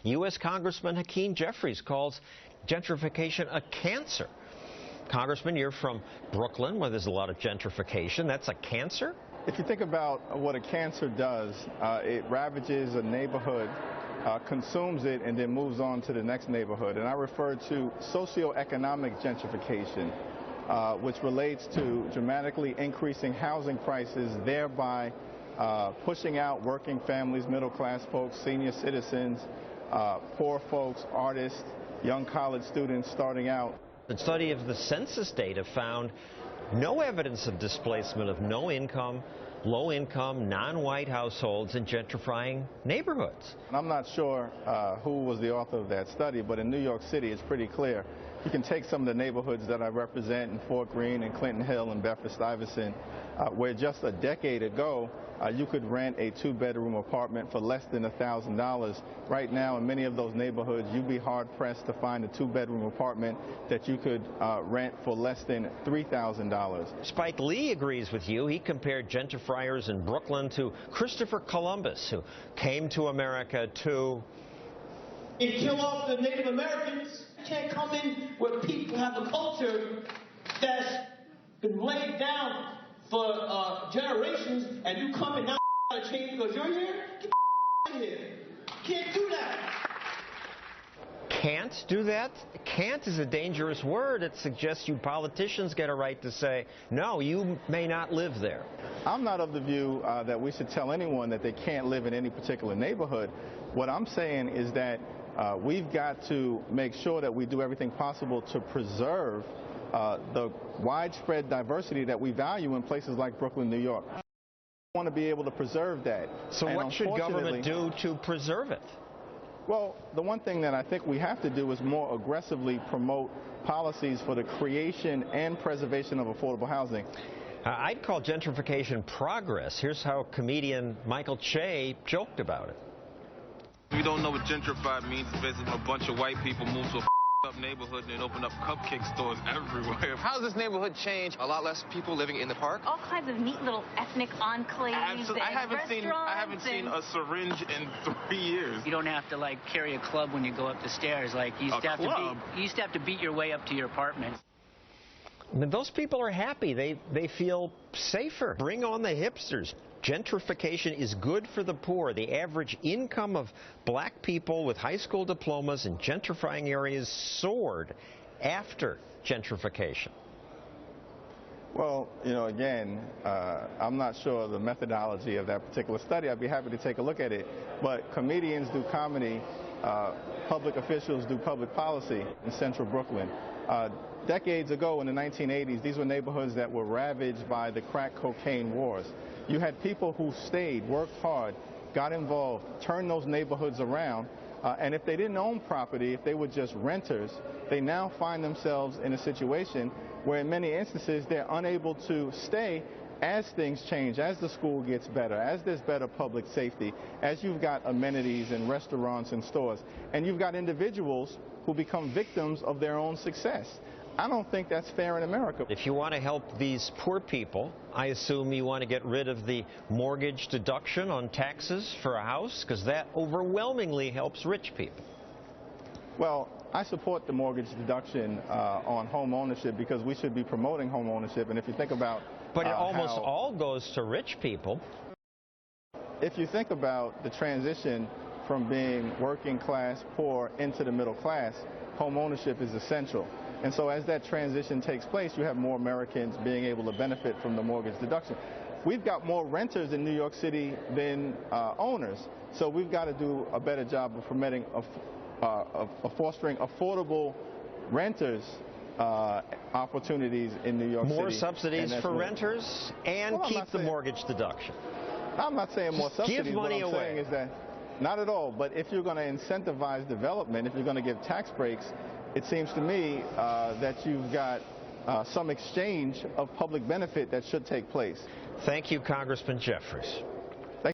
U.S. Congressman Jeffries calls gentrification a cancer. Congressman, you're from Brooklyn, where there's a lot of gentrification. That's a cancer? If you think about what a cancer does, it ravages a neighborhood, consumes it, and then moves on to the next neighborhood. And I refer to socioeconomic gentrification, which relates to dramatically increasing housing prices, thereby pushing out working families, middle-class folks, senior citizens, poor folks, artists, young college students starting out. The study of the census data found no evidence of displacement of no-income, low-income, non-white households in gentrifying neighborhoods. And I'm not sure who was the author of that study, but in New York City it's pretty clear. You can take some of the neighborhoods that I represent in Fort Greene and Clinton Hill and Bedford-Stuyvesant, where just a decade ago you could rent a two-bedroom apartment for less than $1,000. Right now, in many of those neighborhoods, you'd be hard-pressed to find a two-bedroom apartment that you could rent for less than $3,000. Spike Lee agrees with you. He compared gentrifiers in Brooklyn to Christopher Columbus, who came to America to kill off the Native Americans. You can't come in where people have a culture that's been laid down for generations, and you come and now to change because you're here? Get the out of here. Can't do that. Can't do that? Can't is a dangerous word. It suggests you politicians get a right to say, no, you may not live there. I'm not of the view that we should tell anyone that they can't live in any particular neighborhood. What I'm saying is that we've got to make sure that we do everything possible to preserve the widespread diversity that we value in places like Brooklyn, New York. We want to be able to preserve that. So and what should government do to preserve it? Well, the one thing that I think we have to do is more aggressively promote policies for the creation and preservation of affordable housing. I'd call gentrification progress. Here's how comedian Michael Che joked about it. If you don't know what gentrify means, it's basically a bunch of white people move to a up neighborhood and open up cupcake stores everywhere. How does this neighborhood change? A lot less people living in the park? All kinds of neat little ethnic enclaves. Absolutely. I haven't seen a syringe in 3 years. You don't have to like carry a club when you go up the stairs. Like you used to have to beat your way up to your apartment. I mean, those people are happy. They feel safer. Bring on the hipsters. Gentrification is good for the poor. The average income of black people with high school diplomas in gentrifying areas soared after gentrification. Well, you know, again, I'm not sure of the methodology of that particular study. I'd be happy to take a look at it. But comedians do comedy. Public officials do public policy in central Brooklyn. Decades ago in the 1980s, these were neighborhoods that were ravaged by the crack cocaine wars. You had people who stayed, worked hard, got involved, turned those neighborhoods around, and if they didn't own property, if they were just renters, they now find themselves in a situation where in many instances they're unable to stay as things change, as the school gets better, as there's better public safety, as you've got amenities and restaurants and stores, and you've got individuals who become victims of their own success. I don't think that's fair in America. If you want to help these poor people, I assume you want to get rid of the mortgage deduction on taxes for a house, because that overwhelmingly helps rich people. Well, I support the mortgage deduction on home ownership because we should be promoting home ownership. And if you think about But it almost all goes to rich people. If you think about the transition from being working class, poor, into the middle class, home ownership is essential. And so as that transition takes place, you have more Americans being able to benefit from the mortgage deduction. We've got more renters in New York City than owners, so we've got to do a better job of promoting, of fostering affordable renters opportunities in New York City. More subsidies for renters and keep the mortgage deduction. I'm not saying more subsidies. Give money away. What I'm saying is that, not at all, but if you're going to incentivize development, if you're going to give tax breaks, it seems to me that you've got some exchange of public benefit that should take place. Thank you, Congressman Jeffries.